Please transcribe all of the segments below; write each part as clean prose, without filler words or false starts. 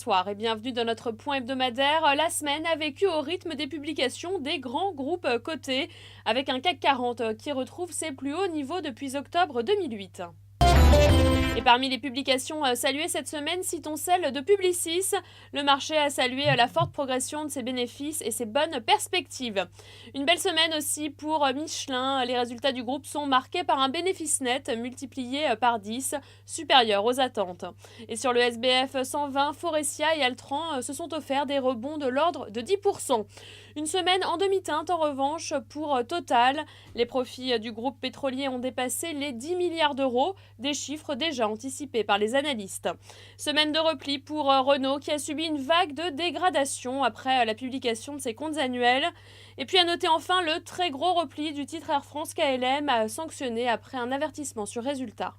bonsoir et bienvenue dans notre point hebdomadaire. La semaine a vécu au rythme des publications des grands groupes cotés, avec un CAC 40 qui retrouve ses plus hauts niveaux depuis octobre 2008. Et parmi les publications saluées cette semaine, citons celle de Publicis. Le marché a salué la forte progression de ses bénéfices et ses bonnes perspectives. Une belle semaine aussi pour Michelin. Les résultats du groupe sont marqués par un bénéfice net multiplié par 10, supérieur aux attentes. Et sur le SBF 120, Forestia et Altran se sont offerts des rebonds de l'ordre de 10%. Une semaine en demi-teinte en revanche pour Total. Les profits du groupe pétrolier ont dépassé les 10 milliards d'euros, des chiffres déjà anticipés par les analystes. Semaine de repli pour Renault qui a subi une vague de dégradation après la publication de ses comptes annuels. Et puis à noter enfin le très gros repli du titre Air France KLM sanctionné après un avertissement sur résultat.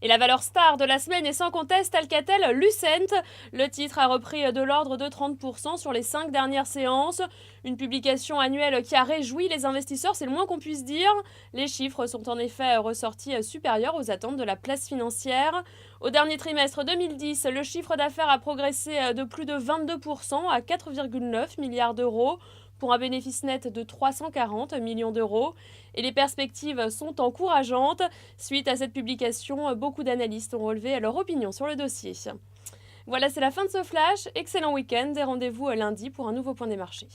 Et la valeur star de la semaine est sans conteste Alcatel-Lucent. Le titre a repris de l'ordre de 30% sur les 5 dernières séances. Une publication annuelle qui a réjoui les investisseurs, c'est le moins qu'on puisse dire. Les chiffres sont en effet ressortis supérieurs aux attentes de la place financière. Au dernier trimestre 2010, le chiffre d'affaires a progressé de plus de 22% à 4,9 milliards d'euros, pour un bénéfice net de 340 millions d'euros. Et les perspectives sont encourageantes. Suite à cette publication, beaucoup d'analystes ont relevé leur opinion sur le dossier. Voilà, c'est la fin de ce flash. Excellent week-end et rendez-vous lundi pour un nouveau point des marchés.